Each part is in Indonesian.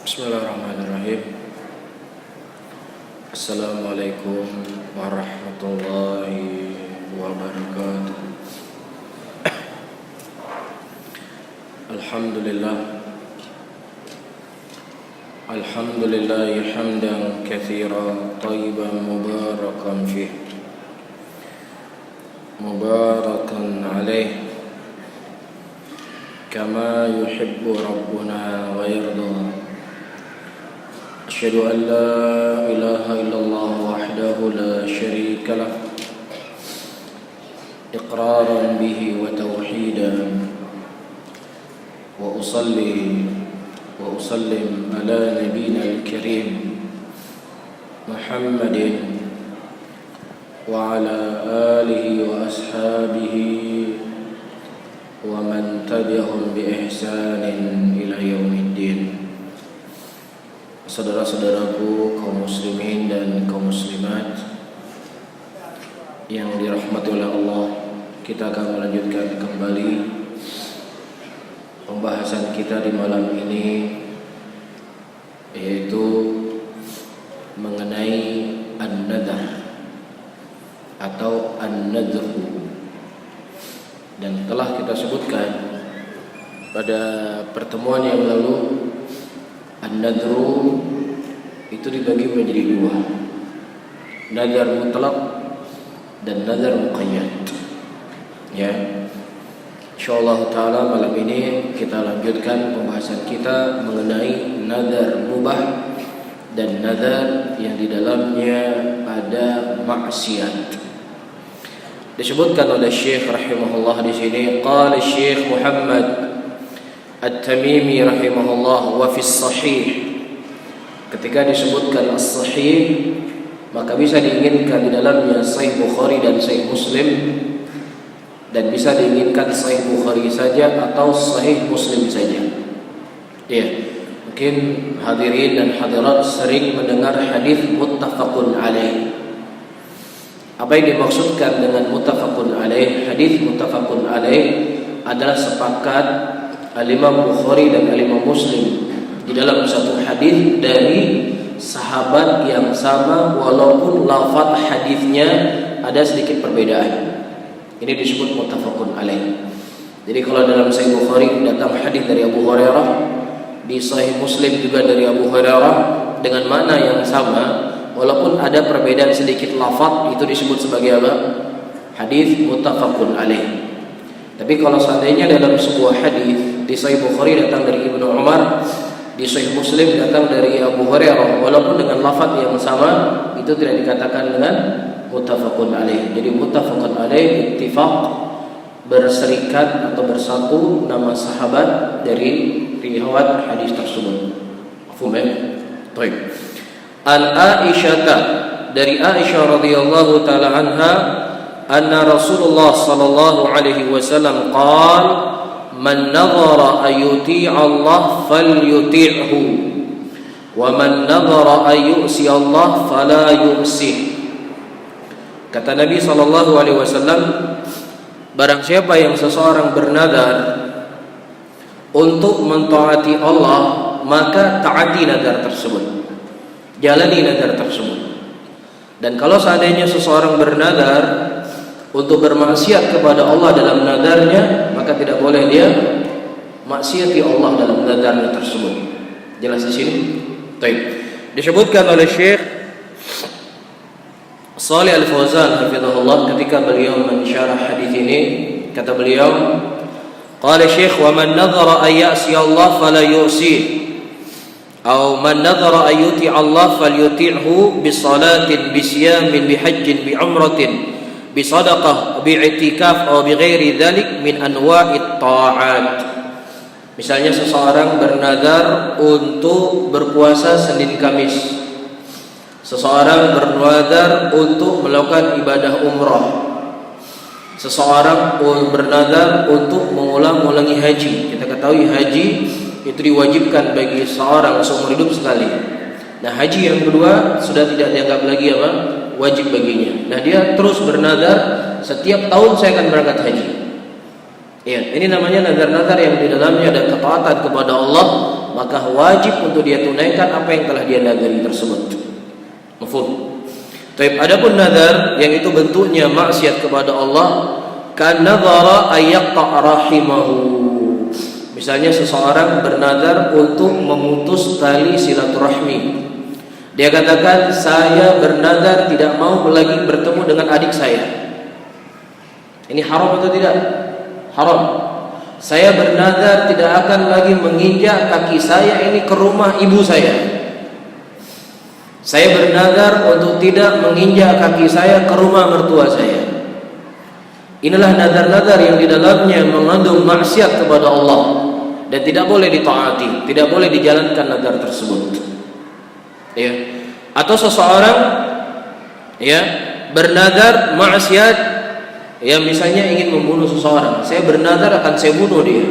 Bismillahirrahmanirrahim. Assalamualaikum warahmatullahi wabarakatuh. Alhamdulillah hamdan katsiran tayyiban mubarakan fih, mubarakan alaih, kama yuhibbu rabbuna wa yarda. Asyhadu an la ilaha illallah wahdahu la syarika lah, iqraran bihi wa tauhidan, wa usalli wa usallim ala nabiyyina al-karim Muhammadin wa ala alihi wa ashabihi wa man tabi'ahum bi ihsanin ila yaumiddin. Saudara-saudaraku kaum muslimin dan kaum muslimat yang dirahmati oleh Allah, kita akan melanjutkan kembali pembahasan kita di malam ini, yaitu mengenai an-nadhr atau an-nadhru. Dan telah kita sebutkan pada pertemuan yang lalu, an-nadhru itu dibagi menjadi dua, nadhar mutlak dan nadhar muqayyad. Ya, insyaallah taala malam ini kita lanjutkan pembahasan kita mengenai nadhar mubah dan nadhar yang di dalamnya ada maksiat. Disebutkan oleh Syekh rahimahullah di sini, qala Syekh Muhammad At-Tamimi rahimahullah, wa fi sahih. Ketika disebutkan as-sahih, maka bisa diinginkan di dalamnya Sahih Bukhari dan Sahih Muslim, dan bisa diinginkan Sahih Bukhari saja atau Sahih Muslim saja. Ya, mungkin hadirin dan hadirat sering mendengar hadis muttafaqun alaih. Apa yang dimaksudkan dengan muttafaqun alaih? Hadis muttafaqun alaih adalah sepakat Al-Imam Bukhari dan Al-Imam Muslim di dalam satu hadis dari sahabat yang sama, walaupun lafaz hadisnya ada sedikit perbedaan. Ini disebut muttafaqun alaih. Jadi kalau dalam Sahih Bukhari datang hadis dari Abu Hurairah, di Sahih Muslim juga dari Abu Hurairah dengan makna yang sama, walaupun ada perbedaan sedikit lafaz, itu disebut sebagai apa? Hadis muttafaqun alaih. Tapi kalau seandainya dalam sebuah hadis di Sahih Bukhari datang dari Ibnu Umar, di Sahih Muslim datang dari Abu Hurairah, walaupun dengan lafaz yang sama, itu tidak dikatakan dengan muttafaqun alaih. Jadi muttafaqun alaih ittifaq, berserikat atau bersatu nama sahabat dari riwayat hadis tersebut. Mafhum ya? Baik. An Aisyah, dari Aisyah radhiyallahu taala anha, anna Rasulullah sallallahu alaihi wasallam qala man nadhara ayuti Allah falyuti'hu wa man nadhara ayusi Allah fala yu'sih. Kata Nabi sallallahu alaihi wasallam, barang siapa yang seseorang bernadar untuk mentaati Allah, maka taati nadar tersebut, jalani nadar tersebut. Dan kalau seandainya seseorang bernadar untuk bermaksiat kepada Allah dalam nadarnya, maka tidak boleh dia maksiati Allah dalam nadarnya tersebut. Jelas di sini? Baik. Disebutkan oleh Syekh Shalih Al-Fauzan hafizahullah ketika beliau mensyarah hadis ini, kata beliau, qala Syekh, wa man nadhara ay ya'si Allah fala yu'si, atau man nadhara ay yuti Allah falyuti'hu bi salatin bi siyamin bi hajjin bi umratin bi sadaqah bi i'tikaf atau bi ghairi dzalik min anwa'it ta'at. Misalnya seseorang bernadar untuk berpuasa Senin Kamis, seseorang bernadar untuk melakukan ibadah umrah, seseorang bernadar untuk mengulang-ulangi haji. Kita ketahui haji itu diwajibkan bagi seorang seumur hidup sekali. Nah, haji yang kedua sudah tidak dianggap lagi apa? Wajib baginya. Nah, dia terus bernadar, setiap tahun saya akan berangkat haji. Ya, ini namanya nazar-nazar yang di dalamnya ada ketaatan kepada Allah, maka wajib untuk dia tunaikan apa yang telah dia nazari tersebut. Mafhum? Tapi adapun nazar yang itu bentuknya maksiat kepada Allah, kan nazara ayyaqta rahimahu. Misalnya seseorang bernazar untuk memutus tali silaturahmi. Dia katakan, saya bernazar tidak mau lagi bertemu dengan adik saya. Ini haram atau tidak? Haram. Saya bernazar tidak akan lagi menginjak kaki saya ini ke rumah ibu saya. Saya bernazar untuk tidak menginjak kaki saya ke rumah mertua saya. Inilah nazar-nazar yang di dalamnya mengandung maksiat kepada Allah dan tidak boleh ditaati, tidak boleh dijalankan nazar tersebut. Ya. Atau seseorang ya bernazar maksiat, ya misalnya ingin membunuh seseorang, saya bernazar akan saya bunuh dia.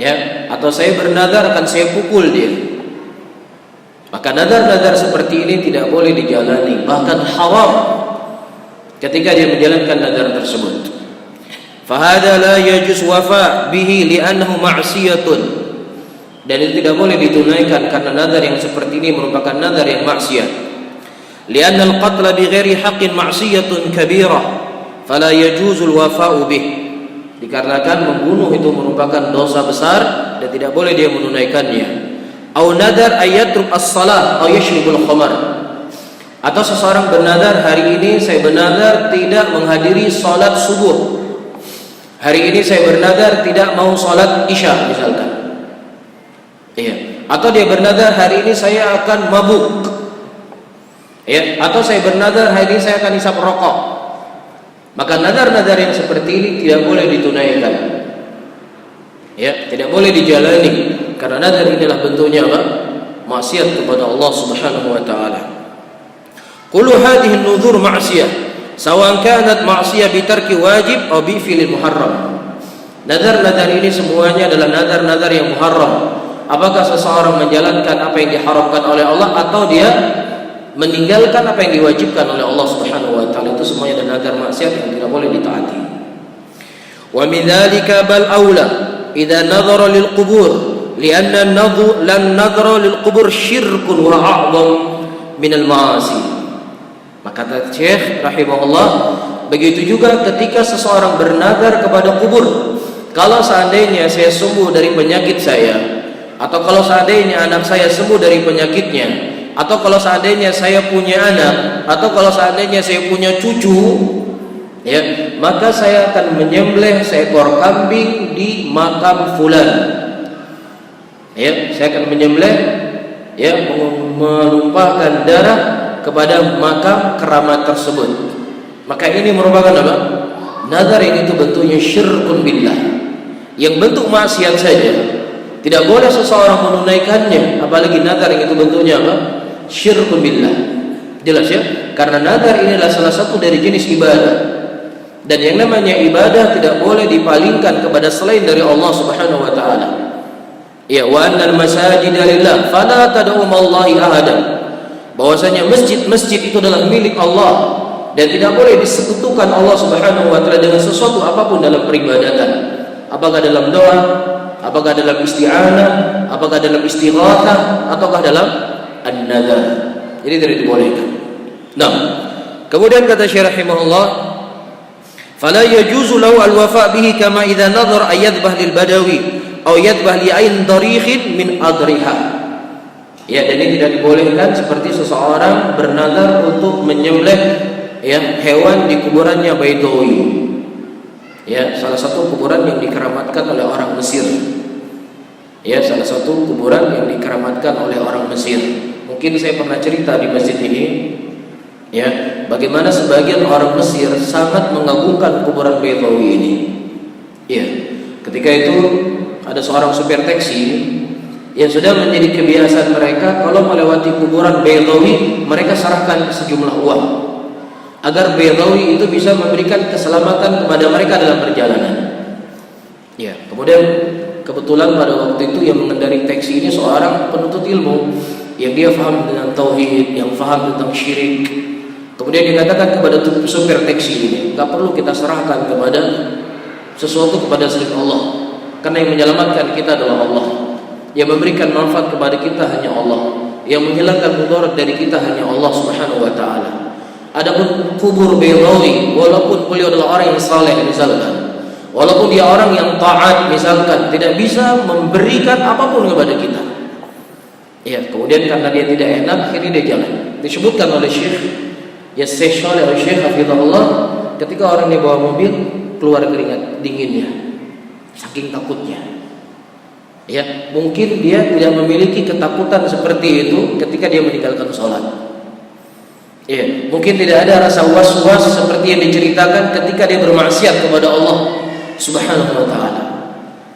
Ya, atau saya bernazar akan saya pukul dia. Maka nazar-nazar seperti ini tidak boleh dijalani, bahkan haram ketika dia menjalankan nazar tersebut. Fahada la yajuz wafa bihi li'annahu ma'siyatun. Dan itu tidak boleh ditunaikan karena nazar yang seperti ini merupakan nazar yang maksiat. Li'anna al-qatla bighairi haqqin ma'siyatun kabirah, fala yajuzul wafa'u bih. Dikarenakan membunuh itu merupakan dosa besar dan tidak boleh dia menunaikannya. Au nadar ayatruk as-salah au yashribul khamar. Atau seseorang bernazar, hari ini saya bernazar tidak menghadiri salat subuh. Hari ini saya bernazar tidak mau salat isya misalkan. Iya. Atau dia bernazar, hari ini saya akan mabuk. Ya, atau saya bernazar hari ini saya akan hisap rokok. Maka nazar-nazar yang seperti ini tidak boleh ditunaikan. Ya, tidak boleh dijalani karena nazar inilah bentuknya apa? Maksiat kepada Allah Subhanahu wa taala. Kullu hadhihi an-nuzur ma'siyah, sawan kanat ma'siyah bi tarki wajib atau bi fi'lil muharram. Nazar-nazar ini semuanya adalah nazar-nazar yang muharram. Apakah seseorang menjalankan apa yang diharamkan oleh Allah atau dia meninggalkan apa yang diwajibkan oleh Allah Subhanahu wa taala, itu semuanya adalah nazar maksiat yang tidak boleh ditaati. Wa min dzalika bal aula idza nadhara lil qubur lianna an-nadhara lil qubur syirkun wa a'dham min al ma'asi. Maka kata Syekh rahimahullah, begitu juga ketika seseorang bernazar kepada kubur, kalau seandainya saya sembuh dari penyakit saya, atau kalau seandainya anak saya sembuh dari penyakitnya, atau kalau seandainya saya punya anak, atau kalau seandainya saya punya cucu, ya, maka saya akan menyembelih seekor kambing di makam fulan. Ya, saya akan menyembelih, ya, menumpahkan darah kepada makam keramat tersebut. Maka ini merupakan apa? Nazar yang itu bentuknya syirkun billah, yang bentuk maksiat saja. Tidak boleh seseorang menunaikannya, apalagi nazar yang itu bentuknya apa? Syirkun billah. Jelas ya? Karena nazar ini adalah salah satu dari jenis ibadah. Dan yang namanya ibadah tidak boleh dipalingkan kepada selain dari Allah Subhanahu wa taala. Ya, wa annal masajida lillah fala tad'u ma'allahi ahada. Bahwasanya masjid-masjid itu adalah milik Allah dan tidak boleh disekutukan Allah Subhanahu wa taala dengan sesuatu apapun dalam peribadatan. Apakah dalam doa, apakah dalam isti'anah, apakah dalam istighatsah, ataukah dalam an-nazar. Jadi tidak dibolehkan. Nah, kemudian kata Syekh rahimahullah, fala yajuzu lahu al-wafa' bihi kama idza nadhara ayadhbah lil badawi aw yadhbah li ain darikhin min adriha. Ya, dan ini tidak dibolehkan seperti seseorang bernazar untuk menyembelih, ya, hewan di kuburannya Baidawi. Ya, salah satu kuburan yang dikeramatkan oleh orang Mesir. Ya, salah satu kuburan yang dikeramatkan oleh orang Mesir. Mungkin saya pernah cerita di masjid ini, ya, bagaimana sebagian orang Mesir sangat mengagungkan kuburan Baidawi ini. Ya, ketika itu ada seorang supir taksi yang sudah menjadi kebiasaan mereka kalau melewati kuburan Baidawi, mereka serahkan sejumlah uang agar Baidawi itu bisa memberikan keselamatan kepada mereka dalam perjalanan. Ya, kemudian kebetulan pada waktu itu yang mengendarai taksi ini seorang penuntut ilmu yang dia faham dengan tauhid, yang faham tentang syirik. Kemudian dikatakan kepada supir taksi ini, enggak perlu kita serahkan kepada sesuatu kepada selain Allah. Karena yang menyelamatkan kita adalah Allah. Yang memberikan manfaat kepada kita hanya Allah. Yang menghilangkan mudarat dari kita hanya Allah Subhanahu wa taala. Adapun kubur Baydawi, walaupun beliau adalah orang yang saleh misalkan, walaupun dia orang yang taat misalkan, tidak bisa memberikan apapun kepada kita. Ya, kemudian karena dia tidak enak, akhirnya dia jalan. Disebutkan oleh Syekh Syekh Hafizahullah, ketika orang ini bawa mobil, keluar keringat dinginnya, saking takutnya. Ya, mungkin dia tidak memiliki ketakutan seperti itu ketika dia meninggalkan sholat. Ya, mungkin tidak ada rasa was-was seperti yang diceritakan ketika dia bermaksiat kepada Allah Subhanahu wa taala.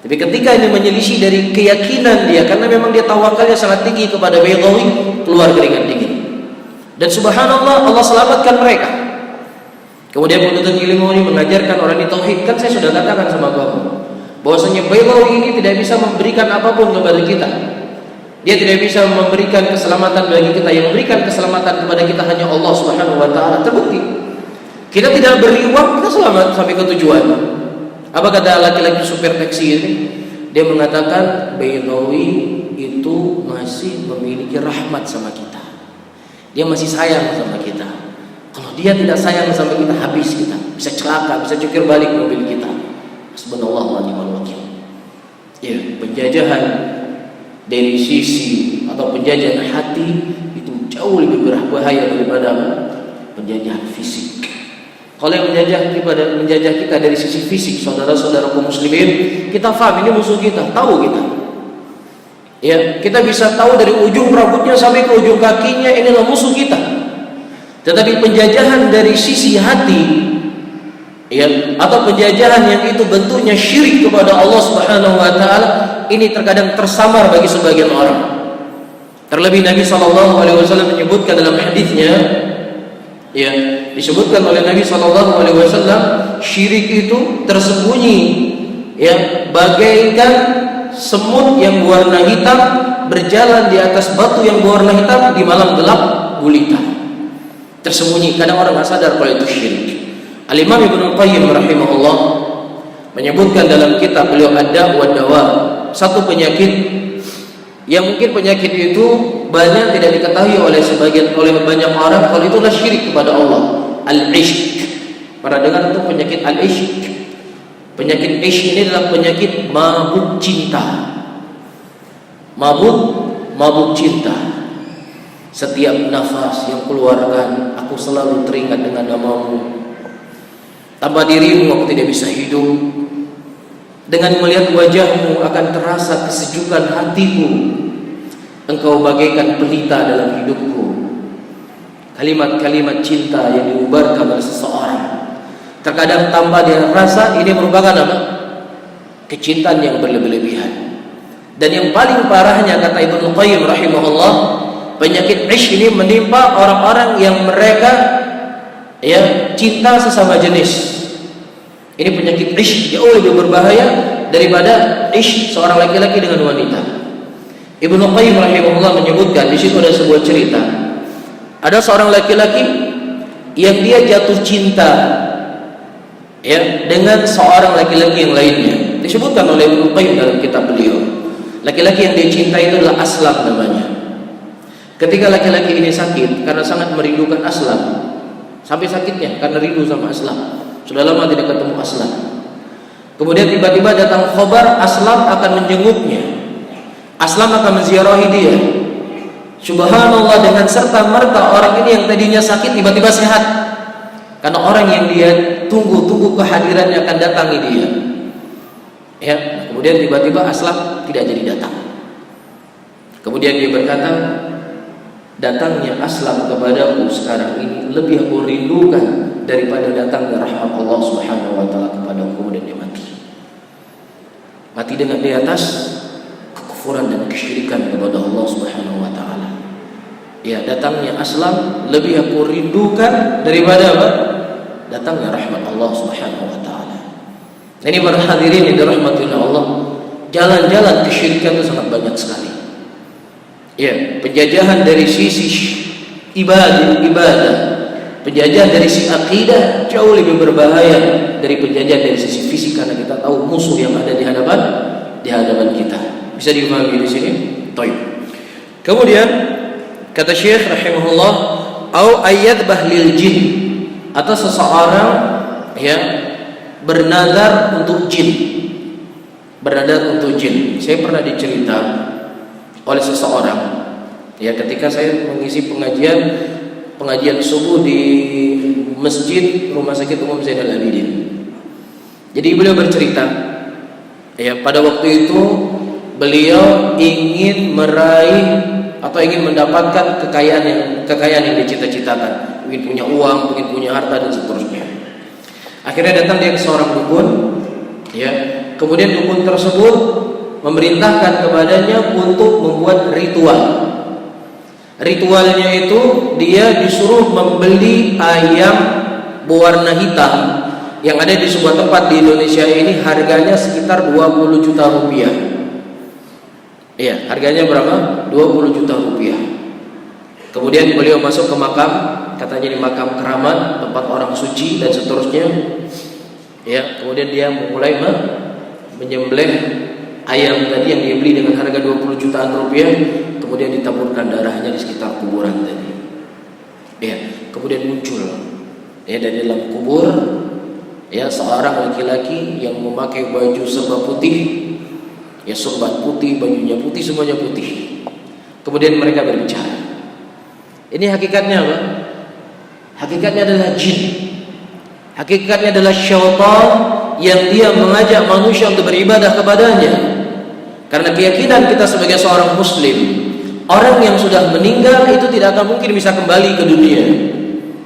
Tapi ketika ini menyelisih dari keyakinan dia, karena memang dia tawakalnya sangat tinggi kepada Baydawi, keluar keringat dingin. Dan subhanallah, Allah selamatkan mereka. Kemudian penuntut ilmu ini mengajarkan orang di tauhid. Kan saya sudah katakan sama kamu bahwasanya Baydawi ini tidak bisa memberikan apapun kepada kita. Dia tidak bisa memberikan keselamatan bagi kita. Yang memberikan keselamatan kepada kita hanya Allah Subhanahu wa taala. Terbukti. Kita tidak beri uang, kita selamat sampai ke tujuan. Apa kata laki-laki supir taksi ini? Dia mengatakan Baydawi itu masih memiliki rahmat sama kita. Dia masih sayang sama kita. Kalau dia tidak sayang sama kita, habis kita. Bisa celaka, bisa cukir balik mobil kita. Hasbunallahu wa ni'mal wakil. Ya, penjajahan dari sisi atau penjajahan hati itu jauh lebih berbahaya daripada penjajahan fisik. Kalau yang menjajah kita dari sisi fisik, saudara-saudara kaum muslimin, kita paham ini musuh kita, tahu kita. Ya, kita bisa tahu dari ujung rambutnya sampai ke ujung kakinya, inilah musuh kita. Tetapi penjajahan dari sisi hati, ya, atau penjajahan yang itu bentuknya syirik kepada Allah Subhanahu wa taala, ini terkadang tersamar bagi sebagian orang. Terlebih Nabi SAW menyebutkan dalam hadisnya, ya, disebutkan oleh Nabi SAW, syirik itu tersembunyi, ya, bagaikan semut yang berwarna hitam berjalan di atas batu yang berwarna hitam di malam gelap gulita. Tersembunyi, kadang orang nggak sadar kalau itu syirik. Al-Imam Ibnu Qayyim rahimahullah menyebutkan dalam kitab beliau Ad-Da' wa Dawa, satu penyakit yang mungkin penyakit itu banyak tidak diketahui oleh banyak orang, kalau itulah syirik kepada Allah, al-ishq. Pada dengar itu penyakit al-ishq. Penyakit ishq ini adalah penyakit mabuk cinta. Mabuk cinta. Setiap nafas yang keluarkan, aku selalu teringat dengan namamu. Tanpa dirimu aku tidak bisa hidup. Dengan melihat wajahmu akan terasa kesejukan hatiku. Engkau bagaikan pelita dalam hidupku. Kalimat-kalimat cinta yang diubarkan oleh seseorang, terkadang tanpa dia rasa ini merupakan apa? Kecintaan yang berlebih-lebihan. Dan yang paling parahnya, kata Ibnu Qayyim rahimahullah, penyakit ishq ini menimpa orang-orang yang mereka, ya, cinta sesama jenis. Ini penyakit ishq jauh lebih berbahaya daripada ishq seorang laki-laki dengan wanita. Ibnu Qayyim rahimahullah menyebutkan, di situ ada sebuah cerita. Ada seorang laki-laki yang dia jatuh cinta, ya, dengan seorang laki-laki yang lainnya. Disebutkan oleh Ibnu Qayyim dalam kitab beliau. Laki-laki yang dia cinta itu adalah Aslam namanya. Ketika laki-laki ini sakit karena sangat merindukan Aslam, sampai sakitnya karena rindu sama Aslam, sudah lama tidak ketemu Aslam. Kemudian tiba-tiba datang khabar Aslam akan menjenguknya. Aslam akan menziarahi dia. Subhanallah, dengan serta merta orang ini yang tadinya sakit tiba-tiba sehat. Karena orang yang dia tunggu kehadirannya akan datangi dia. Ya, kemudian tiba-tiba Aslam tidak jadi datang. Kemudian dia berkata, datangnya Aslam kepadaku sekarang ini lebih aku rindukan daripada datangnya rahmat Allah Subhanahu wa taala kepadaku. Kemudian dia mati. Mati dengan di atas kekufuran dan kesyirikan kepada Allah Subhanahu wa taala. Ya, datangnya Aslam lebih aku rindukan daripada apa? Datangnya rahmat Allah Subhanahu wa taala. Ini para hadirin yang dirahmati Allah, jalan-jalan kesyirikan itu sangat banyak sekali. Ya, penjajahan dari sisi ibadah penjajahan dari sisi akidah jauh lebih berbahaya dari penjajahan dari sisi fisik, karena kita tahu musuh yang ada di hadapan kita. Bisa dipahami di sini? Baik. Kemudian kata Syekh rahimahullah, au ayyadbah lil jin, atau seseorang ya bernadar untuk jin. Bernadar untuk jin. Saya pernah dicerita oleh seseorang ya, ketika saya mengisi pengajian subuh di Masjid Rumah Sakit Umum Zainal Abidin. Jadi beliau bercerita ya, pada waktu itu beliau ingin meraih atau ingin mendapatkan kekayaan yang dicita-citakan, ingin punya uang, ingin punya harta dan seterusnya. Akhirnya datang dia ke seorang dukun ya, kemudian dukun tersebut memerintahkan kepadanya untuk membuat ritual. Ritualnya itu dia disuruh membeli ayam berwarna hitam yang ada di sebuah tempat di Indonesia ini, harganya sekitar 20 juta rupiah. Iya, harganya berapa? 20 juta rupiah. Kemudian beliau masuk ke makam, katanya di makam keramat, tempat orang suci dan seterusnya. Ya, kemudian dia mulai menyembelih ayam tadi yang dia beli dengan harga 20 jutaan rupiah, kemudian ditaburkan darahnya di sekitar kuburan tadi. Ya, kemudian muncul ya dari dalam kubur ya seorang laki-laki yang memakai baju serba putih, ya sorban putih, bajunya putih, semuanya putih. Kemudian mereka berbicara. Ini hakikatnya apa? Hakikatnya adalah jin. Hakikatnya adalah syaitan yang dia mengajak manusia untuk beribadah kepadanya. Karena keyakinan kita sebagai seorang muslim, orang yang sudah meninggal itu tidak akan mungkin bisa kembali ke dunia.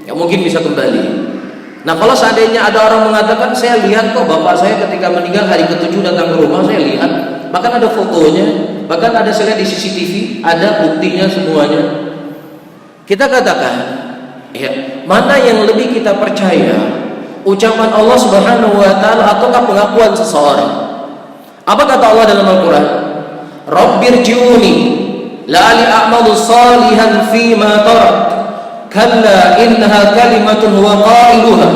Tidak mungkin bisa kembali. Nah, kalau seandainya ada orang mengatakan, saya lihat kok bapak saya ketika meninggal hari ke-7 datang ke rumah, saya lihat, bahkan ada fotonya, bahkan ada saya lihat di CCTV, ada buktinya semuanya. Kita katakan, ya, mana yang lebih kita percaya? Ucapan Allah Subhanahu wa taala ataukah pengakuan seseorang? Apa kata Allah dalam Al-Qur'an? Rabbirji'uni la'ali a'malu salihan fima tarak. Kalla innaha kalimatun huwa qailuha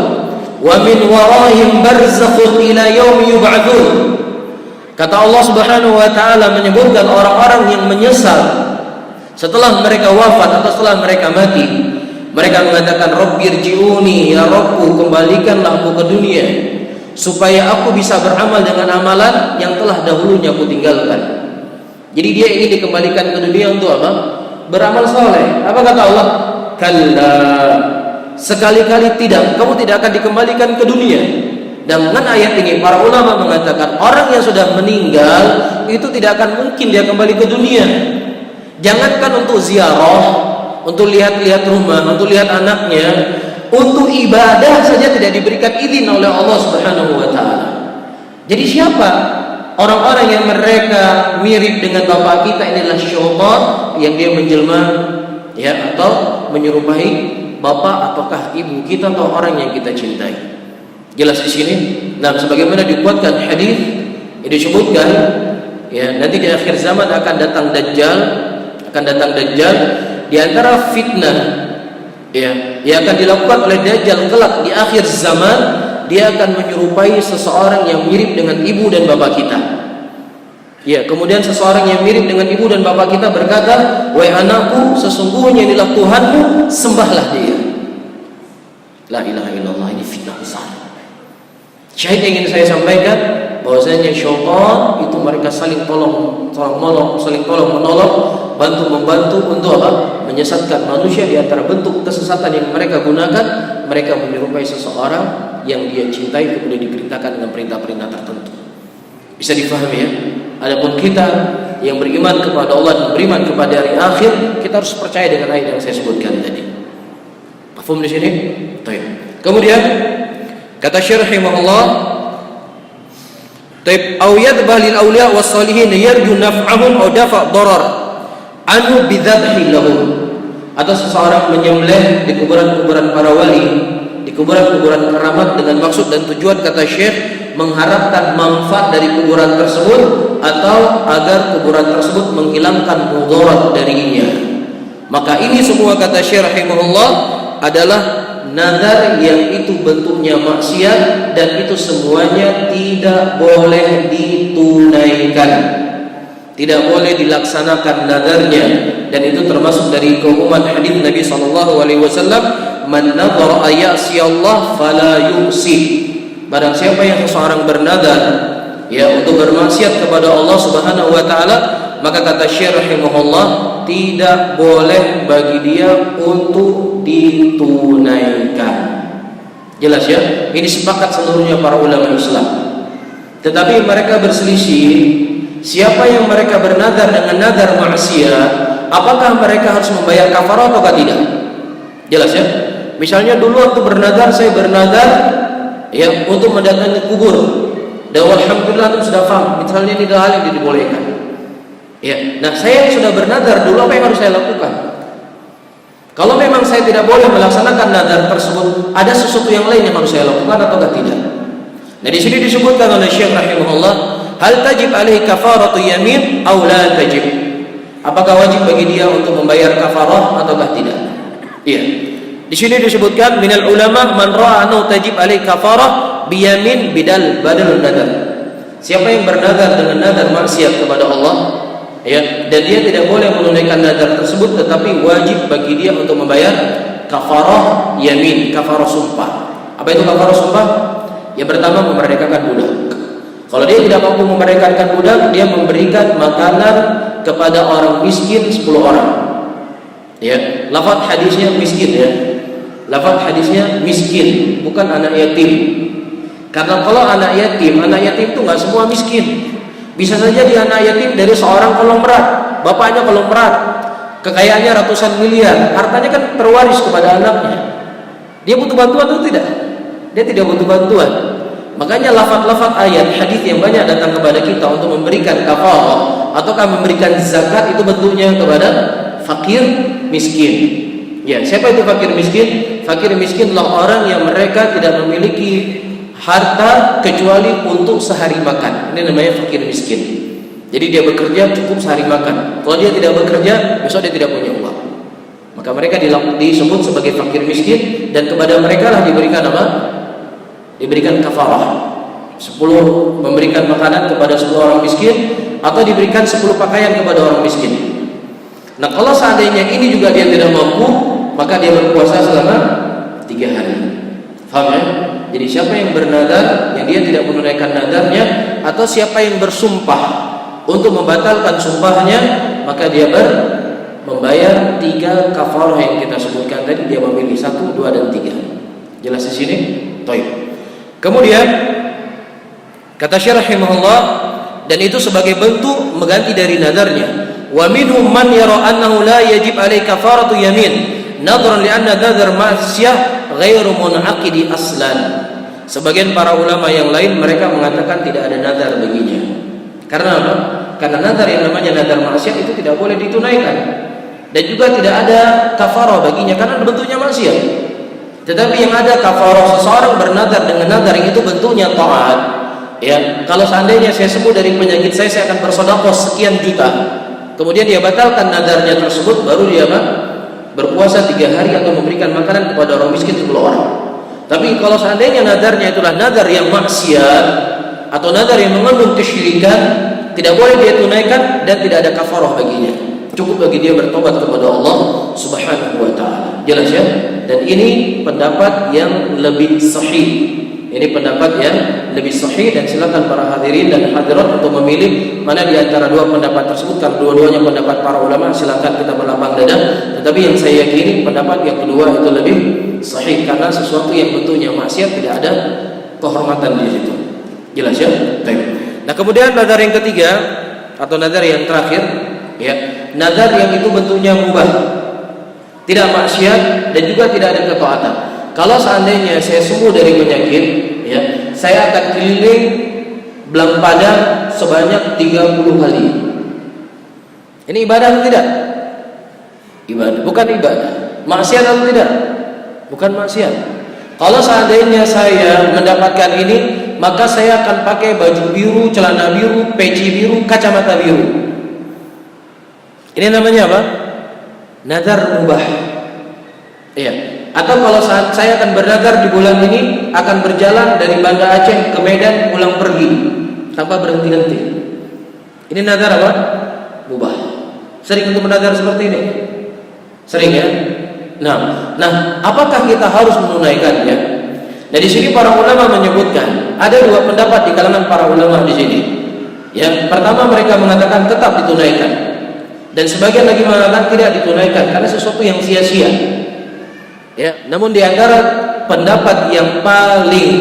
wa min waraihim barzakhun ila yaumi yub'atsun. Kata Allah Subhanahu wa taala menyebutkan orang-orang yang menyesal setelah mereka wafat atau setelah mereka mati. Mereka mengatakan, Rabbirji'uni, ya Rabbku, kembalikanlah aku ke dunia supaya aku bisa beramal dengan amalan yang telah dahulunya aku tinggalkan. Jadi dia ingin dikembalikan ke dunia untuk apa? Beramal soleh. Apa kata Allah? Kalla, sekali-kali tidak, kamu tidak akan dikembalikan ke dunia. Dan dengan ayat ini para ulama mengatakan orang yang sudah meninggal itu tidak akan mungkin dia kembali ke dunia. Jangankan untuk ziarah, untuk lihat-lihat rumah, untuk lihat anaknya, untuk ibadah saja tidak diberikan izin oleh Allah Subhanahu wa taala. Jadi siapa orang-orang yang mereka mirip dengan bapak kita? Inilah syaitan yang dia menjelma ya, atau menyerupai bapak ataukah ibu kita atau orang yang kita cintai. Jelas di sini. Nah, sebagaimana dikuatkan hadis yang disebutkan ya, nanti di akhir zaman akan datang Dajjal, di antara fitnah ya yang akan dilakukan oleh Dajjal kelak di akhir zaman, dia akan menyerupai seseorang yang mirip dengan ibu dan bapak kita. Ya, kemudian seseorang yang mirip dengan ibu dan bapak kita berkata, "Wahai anakku, sesungguhnya inilah Tuhanmu, sembahlah dia." La ilaha illallah, ini fitnah besar. Syahid yang ingin saya sampaikan bahwasanya syaitan itu mereka saling tolong menolong, bantu membantu untuk apa? Menyesatkan manusia. Di antara bentuk kesesatan yang mereka gunakan, mereka menyerupai seseorang yang dia cintai kemudian diperintahkan dengan perintah-perintah tertentu. Bisa difahami ya? Adapun kita yang beriman kepada Allah dan beriman kepada hari akhir, kita harus percaya dengan ayat yang saya sebutkan tadi. Paham di sini? Baik. Kemudian kata Syekh rahimahullah, "Taib aw yadbah lil awliya was salihin yarju naf'ahum aw dafa' darar anhu bidzabhi lahum." Atau seseorang menyembelih di kuburan-kuburan para wali, di kuburan-kuburan keramat dengan maksud dan tujuan kata Syekh mengharapkan manfaat dari kuburan tersebut atau agar kuburan tersebut menghilangkan mudarat darinya. Maka ini semua kata Syekh rahimahullah adalah nazar yang itu bentuknya maksiat dan itu semuanya tidak boleh ditunaikan, tidak boleh dilaksanakan nazarnya. Dan itu termasuk dari keumuman hadis Nabi SAW, man nadhara ayasi Allah fala yusi. Barang siapa yang seseorang bernazar untuk bermaksiat kepada Allah Subhanahu wa taala, maka kata Syekh rahimahullah, tidak boleh bagi dia untuk ditunaikan. Jelas ya? Ini sepakat seluruhnya para ulama Islam. Tetapi mereka berselisih, siapa yang mereka bernazar dengan nazar maksiat, apakah mereka harus membayar kafarah atau tidak? Jelas ya? Misalnya dulu waktu bernazar, saya bernazar untuk mendatangi kubur, dan alhamdulillah itu sudah paham. Misalnya ini adalah hal yang dibolehkan. Nah saya yang sudah bernazar dulu, apa yang harus saya lakukan? Kalau memang saya tidak boleh melaksanakan nazar tersebut, ada sesuatu yang lain yang harus saya lakukan atau tidak? Nah di sini disebutkan oleh Syekh rahimahullah, hal tajib alaihi kafaratu yamin aw la tajib? Apakah wajib bagi dia untuk membayar kafarah atau tidak? Di sini disebutkan minal ulama man ra'a annahu tajib alaihi kafarah biyamin badal nadar. Siapa yang bernazar dengan nazar maksiat kepada Allah, dan dia tidak boleh menunaikan nazar tersebut, tetapi wajib bagi dia untuk membayar kafarah yamin, kafarah sumpah. Apa itu kafarah sumpah? Yang pertama, memerdekakan budak. Kalau dia tidak mampu memerdekakan budak, dia memberikan makanan kepada orang miskin 10 orang. Lafaz hadisnya miskin Lafaz hadisnya miskin, bukan anak yatim. Karena kalau anak yatim itu nggak semua miskin. Bisa saja dia anak yatim dari seorang konglomerat, bapaknya konglomerat, kekayaannya ratusan miliar, hartanya kan terwaris kepada anaknya. Dia butuh bantuan atau tidak? Dia tidak butuh bantuan. Makanya lafaz-lafaz ayat hadis yang banyak datang kepada kita untuk memberikan kafarah ataukah memberikan zakat, itu bentuknya kepada fakir miskin. Siapa itu fakir miskin? Fakir miskin adalah orang yang mereka tidak memiliki harta kecuali untuk sehari makan. Ini namanya fakir miskin. Jadi dia bekerja cukup sehari makan. Kalau dia tidak bekerja, besok dia tidak punya uang. Maka mereka disebut sebagai fakir miskin, dan kepada mereka lah diberikan apa? Diberikan kafarah. 10 memberikan makanan kepada 10 orang miskin, atau diberikan 10 pakaian kepada orang miskin. Nah, kalau seandainya ini juga dia tidak mampu, maka dia berpuasa selama 3 hari. Faham ya? Jadi siapa yang bernazar yang dia tidak menunaikan nazarnya, atau siapa yang bersumpah untuk membatalkan sumpahnya, maka dia membayar 3 kafarah yang kita sebutkan tadi. Dia memilih 1, 2, dan 3. Jelas di sini? Baik. Kemudian kata Syekh rahimahullah, dan itu sebagai bentuk mengganti dari nazarnya. Wa minhum man yara annahu la yajib alaihi kafaratu yamin nadharan li anna nadhar ma'siyah ghairu munaqidi aslan. Sebagian para ulama yang lain mereka mengatakan tidak ada nazar baginya. Karena apa? Karena nazar yang namanya nazar maksiat itu tidak boleh ditunaikan, dan juga tidak ada kafarah baginya karena bentuknya maksiat. Tetapi yang ada kafarah, seseorang bernazar dengan nazar yang itu bentuknya taat. Kalau seandainya saya sembuh dari penyakit saya akan bersedekah sekian juta. Kemudian dia batalkan nazarnya tersebut, baru dia berpuasa 3 hari atau memberikan makanan kepada orang miskin 10 orang. Tapi kalau seandainya nazarnya itulah nazar yang maksiat atau nazar yang mengandung kesyirikan, tidak boleh dia tunaikan dan tidak ada kafarah baginya. Cukup bagi dia bertobat kepada Allah Subhanahu wa taala. Jelas ya? Dan ini pendapat yang lebih sahih. Ini pendapat yang lebih sahih, dan silakan para hadirin dan hadirat untuk memilih mana di antara 2 pendapat tersebut. Kalau dua-duanya pendapat para ulama, silakan kita berlapang dada. Tetapi yang saya yakini pendapat yang kedua itu lebih sahih, karena sesuatu yang bentuknya maksiat tidak ada kehormatan di situ. Jelas ya? Baik. Nah, kemudian nazar yang ketiga atau nazar yang terakhir, nazar yang itu bentuknya mubah, tidak maksiat dan juga tidak ada ketaatan. Kalau seandainya saya sembuh dari penyakit, saya akan keliling belang padang sebanyak 30 kali. Ini ibadah atau tidak? Ibadah, bukan ibadah. Maksiat atau tidak? Bukan maksiat. Kalau seandainya saya mendapatkan ini, maka saya akan pakai baju biru, celana biru, peci biru, kacamata biru. Ini namanya apa? Nazar mubah. Atau kalau saat saya akan bernazar di bulan ini akan berjalan dari Banda Aceh ke Medan pulang pergi tanpa berhenti-henti. Ini nazar apa? Mubah. Sering untuk bernazar seperti ini? Sering ya? Nah, apakah kita harus menunaikannya? Nah, di sini para ulama menyebutkan ada dua pendapat di kalangan para ulama di sini. Yang pertama mereka mengatakan tetap ditunaikan, dan sebagian lagi mengatakan tidak ditunaikan karena sesuatu yang sia-sia. Ya, namun di antara pendapat yang paling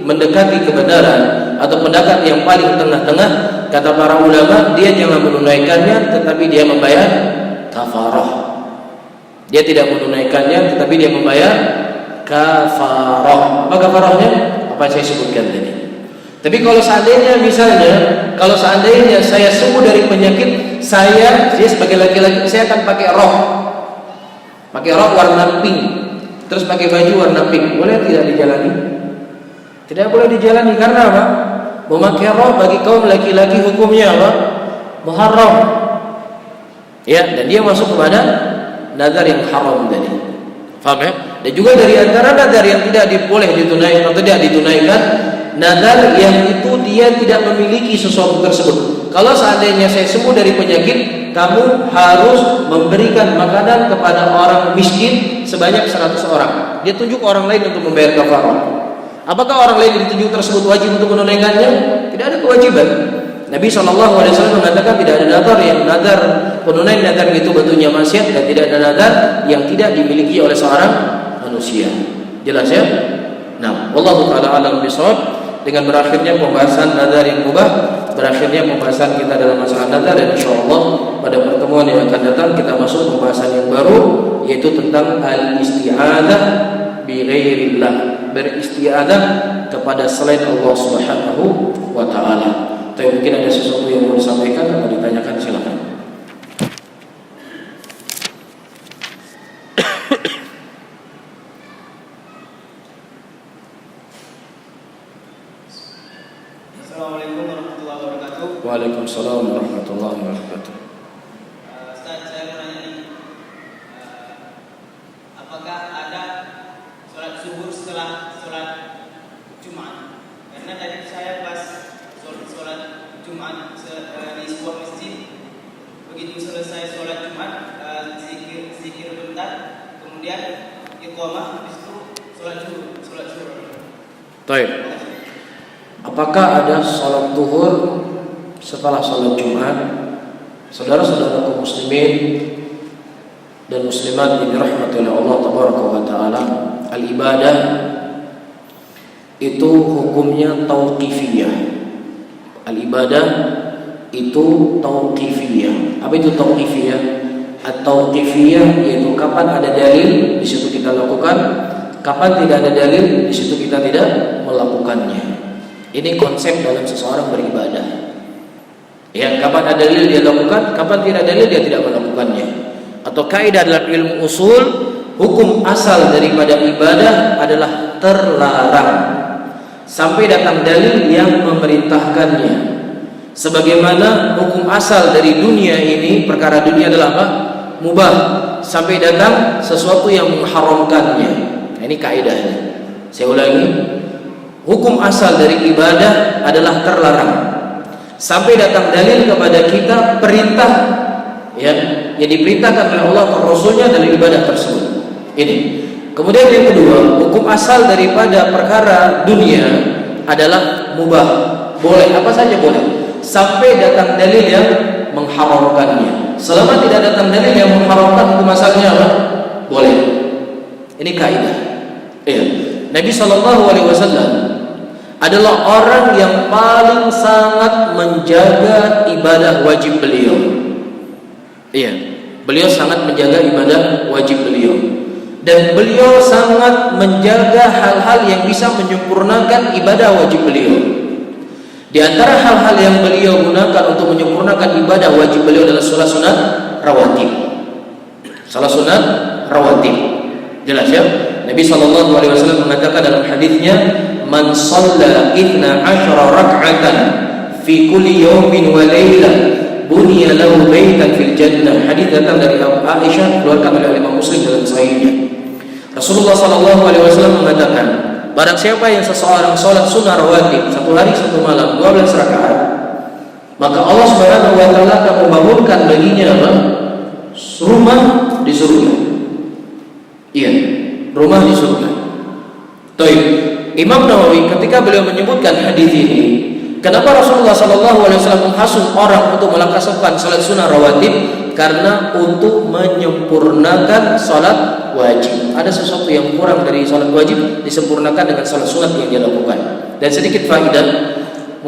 mendekati kebenaran atau pendapat yang paling tengah-tengah, kata para ulama, dia jangan menunaikannya tetapi dia membayar kafarah. Dia tidak menunaikannya tetapi dia membayar kafarah. Apa kafarahnya? Apa yang saya sebutkan tadi. Tapi kalau seandainya misalnya, kalau seandainya saya sembuh dari penyakit saya sebagai laki-laki, saya akan pakai rok. Pakai rok warna pink. Terus pakai baju warna pink, boleh tidak dijalani? Tidak boleh dijalani karena apa? Memakai rok bagi kaum laki-laki hukumnya apa? Muharram. Ya, dan dia masuk kepada nazar yang haram tadi. Faham ya? Dan juga dari antara nazar yang tidak boleh ditunaikan atau tidak ditunaikan, nazar yang itu dia tidak memiliki sesuatu tersebut. Kalau seandainya saya sembuh dari penyakit, kamu harus memberikan makanan kepada orang miskin sebanyak 100 orang. Dia tunjuk orang lain untuk membayar kafarah. Apakah orang lain yang ditunjuk tersebut wajib untuk menunaikannya? Tidak ada kewajiban. Nabi SAW mengatakan tidak ada nazar yang nazar penunaian nazar itu bentuknya maksiat, dan tidak ada nazar yang tidak dimiliki oleh seorang manusia. Jelas ya? Nah, wallahu taala alam bisawab. Dengan berakhirnya pembahasan nazar yang mubah, berakhirnya pembahasan kita dalam masalah nazar, dan insyaallah pada pertemuan yang akan datang kita masuk pembahasan yang baru, yaitu tentang al-isti'adzah bi ghairillah, beristi'adzah kepada selain Allah Subhanahu wa taala. Tapi mungkin ada sesuatu yang mau disampaikan atau ditanyakan, silakan. Assalamualaikum warahmatullahi wabarakatuh. Waalaikumsalam warahmatullahi wabarakatuh. Ustaz, saya mau nanya nih, apakah ada sholat subuh setelah sholat Jumat? Karena tadi saya pas sholat Jumat di sebuah masjid, begitu selesai sholat Jumat, zikir bentar, kemudian iqamah, habis itu sholat zuhur. Baik. Apakah ada sholat zuhur setelah sholat Jumat? Saudara-saudaraku muslimin dan muslimat yang dirahmati oleh Allah Tabaraka wa Ta'ala, al-ibadah itu hukumnya tauqifiyah. Al-ibadah itu tauqifiyah. Apa itu tauqifiyah? At-tauqifiyah yaitu kapan ada dalil di situ kita lakukan, kapan tidak ada dalil di situ kita tidak melakukannya. Ini konsep dalam seseorang beribadah. Ya, kapan ada dalil dia lakukan, kapan tidak ada dalil dia tidak melakukannya. Atau kaidah dalam ilmu usul, hukum asal daripada ibadah adalah terlarang sampai datang dalil yang memerintahkannya. Sebagaimana hukum asal dari dunia ini, perkara dunia adalah apa? Mubah sampai datang sesuatu yang mengharamkannya. Nah, ini kaidahnya. Saya ulangi. Hukum asal dari ibadah adalah terlarang sampai datang dalil kepada kita perintah ya, yang diperintahkan oleh Allah dan Rasulnya dalam ibadah tersebut. Ini. Kemudian yang kedua, hukum asal daripada perkara dunia adalah mubah, boleh, apa saja boleh, sampai datang dalil yang mengharamkannya. Selama tidak datang dalil yang mengharamkan, hukum asalnya apa? Boleh. Ini kaidah. Iya. Nabi SAW adalah orang yang paling sangat menjaga ibadah wajib beliau. Iya, beliau sangat menjaga ibadah wajib beliau. Dan beliau sangat menjaga hal-hal yang bisa menyempurnakan ibadah wajib beliau. Di antara hal-hal yang beliau gunakan untuk menyempurnakan ibadah wajib beliau adalah salat sunat rawatib. Salat sunat rawatib. Jelas ya? Nabi SAW mengatakan dalam hadisnya, man shalla 12 rak'atan fi kulli yawmin wa laylah bunya lahu baitan fil jannah. Hadis datang dari Aisyah, keluarkan oleh Imam Muslim dalam sahihnya. Rasulullah sallallahu alaihi wasallam mengatakan, barang siapa yang seseorang salat sunnah rawatib 1 hari 1 malam 12 rakaat, maka Allah Subhanahu wa taala akan membangunkan baginya apa? Rumah di surga. Iya, rumah di surga. Baik. Imam Nawawi ketika beliau menyebutkan hadis ini, kenapa Rasulullah sallallahu alaihi wasallam menghasut orang untuk melaksanakan salat sunnah rawatib? Karena untuk menyempurnakan salat wajib. Ada sesuatu yang kurang dari salat wajib disempurnakan dengan salat sunat yang dia lakukan. Dan sedikit faedah,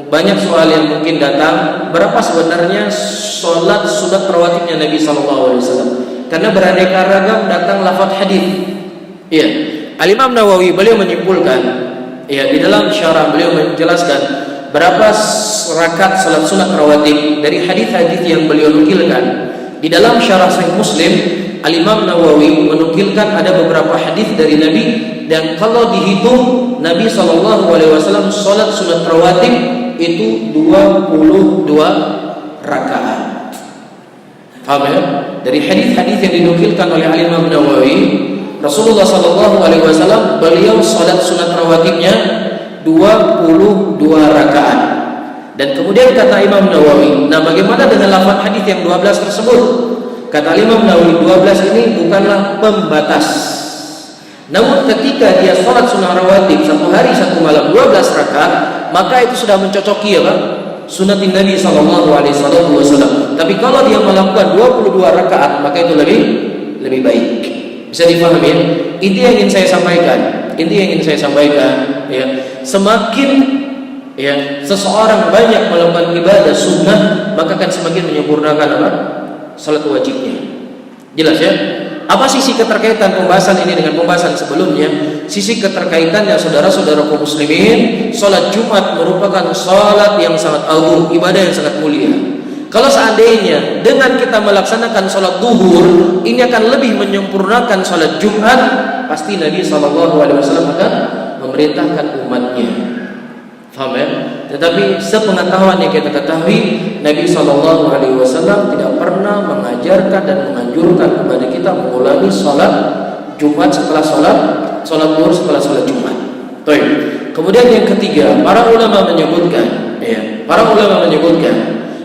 banyak soal yang mungkin datang, berapa sebenarnya salat sunat rawatibnya Nabi sallallahu alaihi wasallam? Karena beraneka ragam datang lafaz hadis. Iya. Al-Imam Nawawi beliau menyimpulkan, ya, di dalam syarah beliau menjelaskan berapa rakaat salat sunat rawatib dari hadis-hadis yang beliau nukilkan. Di dalam syarah Sahih Muslim, Al-Imam Nawawi menukilkan ada beberapa hadis dari Nabi, dan kalau dihitung Nabi sallallahu alaihi wasallam salat sunat rawatib itu 22 rakaat. Paham ya? Dari hadis-hadis yang dinukilkan oleh Al-Imam Nawawi, Rasulullah sallallahu alaihi wasallam beliau salat sunat rawatibnya 22 rakaat. Dan kemudian kata Imam Nawawi, nah bagaimana dengan lafaz hadis yang 12 tersebut? Kata Imam Nawawi, 12 ini bukanlah pembatas. Namun ketika dia salat sunnah rawatib 1 hari 1 malam 12 rakaat, maka itu sudah mencocoki apa? Sunnatin Nabi sallallahu alaihi wasallam. Tapi kalau dia melakukan 22 rakaat, maka itu lebih baik. Bisa dipahami ya? Inti yang ingin saya sampaikan, ya, semakin ya seseorang banyak melakukan ibadah sunnah, maka akan semakin menyempurnakan apa? Salat wajibnya. Jelas ya? Apa sisi keterkaitan pembahasan ini dengan pembahasan sebelumnya? Sisi keterkaitannya saudara-saudara kaum muslimin, salat Jumat merupakan salat yang sangat agung, ibadah yang sangat mulia. Kalau seandainya dengan kita melaksanakan salat zuhur ini akan lebih menyempurnakan salat Jumat, pasti Nabi sallallahu alaihi wasallam akan memerintahkan umatnya. Faham ya? Tetapi sepengetahuan yang kita ketahui, Nabi sallallahu alaihi wasallam tidak pernah mengajarkan dan menganjurkan kepada kita mengulangi salat Jumat setelah salat zuhur setelah salat Jumat. Baik. Kemudian yang ketiga, para ulama menyebutkan,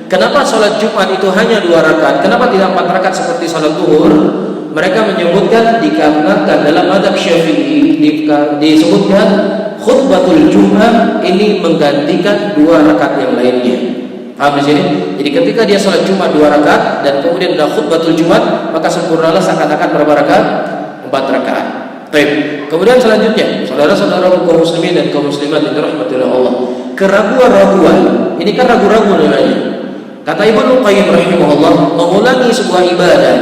kenapa salat Jumat itu hanya 2 rakaat? Kenapa tidak 4 rakaat seperti salat zuhur? Mereka menyebutkan dikarenakan dalam mazhab Syafi'i disebutkan khutbatul Jumat ini menggantikan 2 rakaat yang lainnya. Paham di sini? Jadi ketika dia salat Jumat 2 rakaat dan kemudian ada khutbatul Jumat, maka sempurnalah seakan-akan berapa rakaat? 4 rakaat. Baik. Kemudian selanjutnya, saudara-saudara kaum muslimin dan kaum muslimat yang dirahmati oleh Allah, keraguan-raguan. Ini kan ragu-ragu namanya. Kata Ibnu Qayyim rahimahullah, mengulangi sebuah ibadah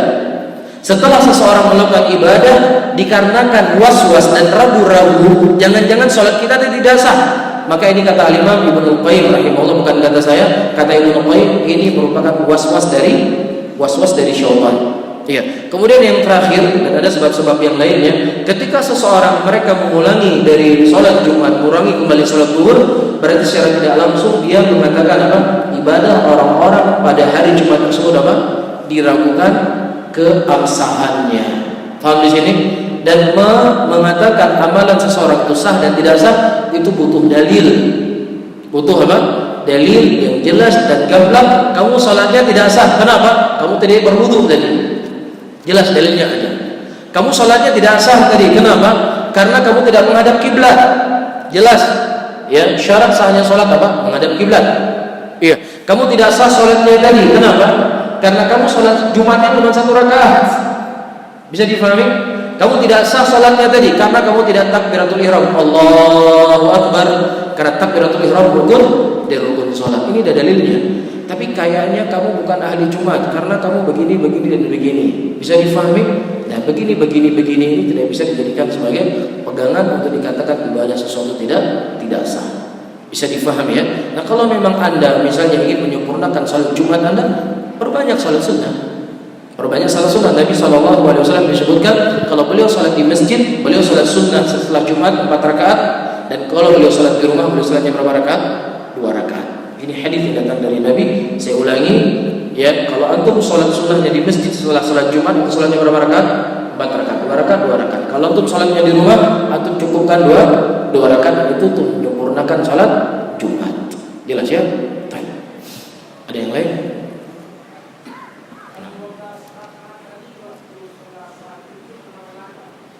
setelah seseorang melakukan ibadah dikarenakan was-was dan ragu-ragu, jangan-jangan sholat kita tidak sah. Maka ini kata Imam Ibnu Qayyim rahimahullah, bukan kata saya, kata Ibnu Qayyim, ini merupakan was-was dari syaitan. Iya. Kemudian yang terakhir, dan ada sebab-sebab yang lainnya, ketika seseorang mereka mengulangi dari sholat Jumat, mengulangi kembali sholat zuhur, berarti secara tidak langsung dia mengatakan apa? Ibadah orang-orang pada hari Jumat tersebut apa? Diragukan keabsahannya. Paham di sini? Dan mengatakan amalan seseorang itu sah dan tidak sah itu butuh dalil. Butuh apa? Dalil yang jelas dan gamblang. Kamu salatnya tidak sah. Kenapa? Kamu tidak berwudu tadi. Jelas dalilnya ada. Kamu salatnya tidak sah tadi. Kenapa? Karena kamu tidak menghadap kiblat. Jelas. Ya, syarat sahnya salat apa? Menghadap kiblat. Iya. Kamu tidak sah salatnya tadi. Kenapa? Karena kamu salat Jumatnya cuma 1 rakaat. Bisa difahami? Kamu tidak sah salatnya tadi karena kamu tidak takbiratul ihram. Allahu akbar. Karena takbiratul ihram rukun dari rukun salat. Ini ada dalilnya. Tapi kayaknya kamu bukan ahli Jumat karena kamu begini dan begini. Bisa difahami? Nah, begini ini tidak bisa dijadikan sebagai pegangan untuk dikatakan ibadah sesuatu tidak sah. Bisa difahami ya? Nah, kalau memang Anda misalnya ingin menyempurnakan salat Jumat Anda, perbanyak salat sunnah. Perbanyak salat sunnah. Nabi SAW disebutkan kalau beliau salat di masjid, beliau salat sunnah setelah Jumat 4 rakaat, dan kalau beliau salat di rumah, beliau salatnya berapa rakaat? 2 rakaat. Ini hadis yang datang dari Nabi. Saya ulangi, ya, kalau antum salat sunnahnya di masjid setelah salat Jumat, salatnya berapa rakaat? 4 rakaat. 2 rakaat, 2 rakaat. Kalau antum salatnya di rumah, antum cukupkan dua rakaat itu untuk menyempurnakan salat Jumat. Jelas ya? Baik. Ada yang lain?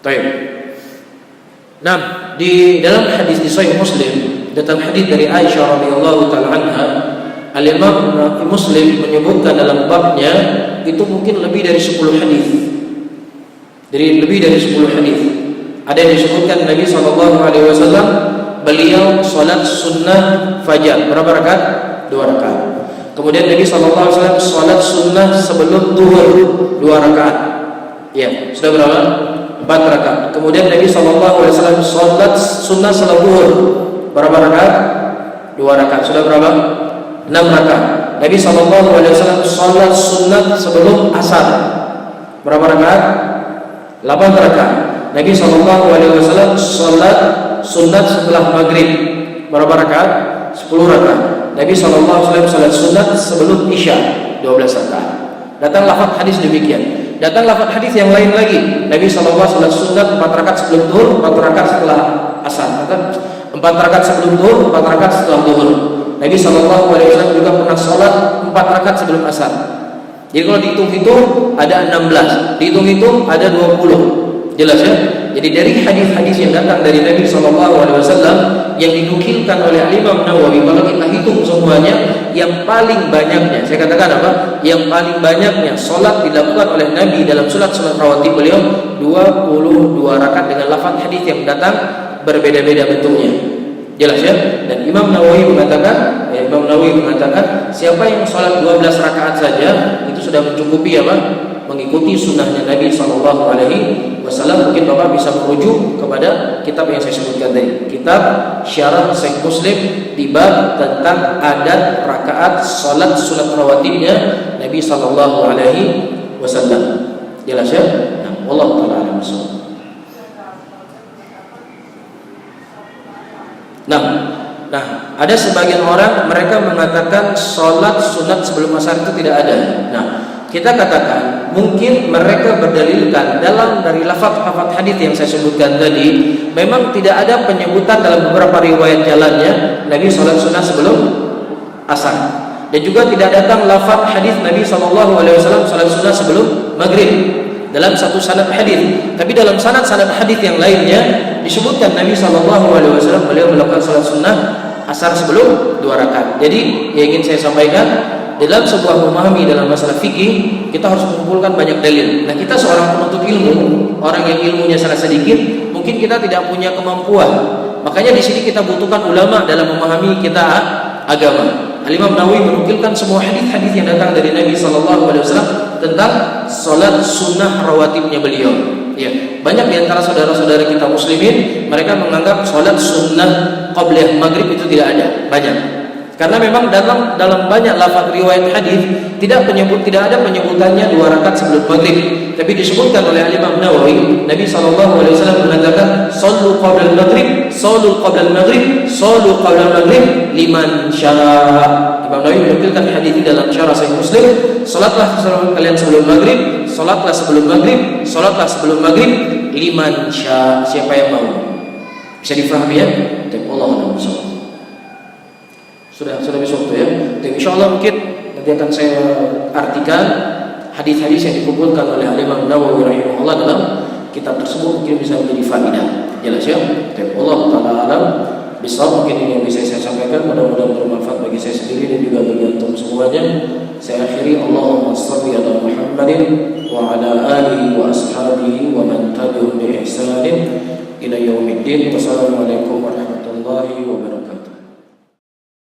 Baik. Nah, di dalam hadis di Sahih Muslim, datang hadis dari Aisyah radhiyallahu taala anha, Al-Imam Muslim menyebutkan dalam babnya itu mungkin lebih dari 10 hadis. Lebih dari 10 hadis. Ada yang disebutkan Nabi SAW beliau salat sunnah fajar berapa rakaat? 2 rakaat. Kemudian Nabi SAW salat sunnah sebelum zuhur 2 rakaat. Ya, sudah berapa? 4 rakaat. Kemudian Nabi SAW salat sunnah setelah zuhur berapa rakaat? 2 rakaat. Sudah berapa? 6 rakaat. Nabi SAW salat sunnah sebelum asar berapa rakaat? 8 rakaat. Nabi SAW salat sunat setelah maghrib berapa rakaat? 10 rakaat. Nabi SAW salat sunat sebelum isya 12 rakaat. Datang lafaz hadis demikian. Datang lafaz hadis yang lain lagi. Nabi SAW salat sunat 4 rakaat sebelum zuhur, 4 rakaat setelah asar. 4 rakaat sebelum zuhur, 4 rakaat setelah zuhur. Nabi SAW juga pernah salat 4 rakaat sebelum asar. Jadi kalau dihitung-hitung ada 16, dihitung-hitung ada 20. Jelas ya? Jadi dari hadis-hadis yang datang dari Nabi SAW yang dinukilkan oleh Imam Nawawi, kalau kita hitung semuanya, yang paling banyaknya, saya katakan apa? Yang paling banyaknya solat dilakukan oleh Nabi dalam solat rawatib beliau 22 rakaat dengan lafaz hadis yang datang berbeda-beda bentuknya. Jelas ya? Dan Imam Nawawi mengatakan, siapa yang solat 12 rakaat saja itu sudah mencukupi apa? Mengikuti sunnahnya Nabi SAW. Mungkin Bapak bisa merujuk kepada kitab yang saya sebutkan tadi, kitab Syarah Sahih Muslim di bab tentang adat rakaat salat sunat rawatibnya Nabi SAW. Jelas ya? Nah, Allah taala alam. Nah, ada sebagian orang mereka mengatakan salat sunat sebelum asar itu tidak ada. Nah, kita katakan mungkin mereka berdalilkan dari lafaz-lafaz hadis yang saya sebutkan tadi, memang tidak ada penyebutan dalam beberapa riwayat jalannya Nabi salat sunat sebelum asar, dan juga tidak datang lafaz hadis Nabi SAW salat sunat sebelum maghrib dalam satu sanad hadis. Tapi dalam sanad-sanad hadis yang lainnya disebutkan Nabi SAW beliau melakukan salat sunnah asar sebelum 2 rakaat. Jadi yang ingin saya sampaikan, dalam sebuah memahami dalam masalah fikih, kita harus mengumpulkan banyak dalil. Nah, kita seorang penuntut ilmu, orang yang ilmunya sangat sedikit, mungkin kita tidak punya kemampuan. Makanya di sini kita butuhkan ulama dalam memahami kita agama. Al-Imam Nawawi menukilkan semua hadis-hadis yang datang dari Nabi SAW tentang salat sunnah rawatibnya beliau. Ya, banyak di antara saudara-saudara kita muslimin, mereka menganggap salat sunnah qabliyah maghrib itu tidak ada. Banyak. Karena memang dalam banyak lafaz riwayat hadis tidak ada penyebutannya 2 rakaat sebelum maghrib, tapi disebutkan oleh Imam Nawawi, Nabi SAW mengatakan sallu qabla al-maghrib, sallu qabla al-maghrib, sallu qabla al-maghrib liman syaa. Imam Nawawi menukilkan hadis ini dalam Syarah Sahih Muslim, salatlah kalian sebelum maghrib, salatlah sebelum maghrib, salatlah sebelum maghrib liman syaa, siapa yang mau. Bisa difahami ya? Allahu a'lam. Sudah bisa waktu ya. Dan insyaallah mungkin nanti akan saya artikan hadis-hadis yang dikumpulkan oleh Imam Nawawi rahimahullah dalam kitab tersebut, mungkin bisa menjadi faedah. Jelas ya? Allah taala alam. Bisa mungkin ini yang bisa saya sampaikan, mudah-mudahan bermanfaat bagi saya sendiri dan juga bagi antum semuanya. Saya akhiri, Allahumma shalli ala Muhammadin wa ala alihi wa ashabihi wa man tabi'ahum bi ihsanin ila yaumiddin. Wassalamualaikum warahmatullahi wabarakatuh.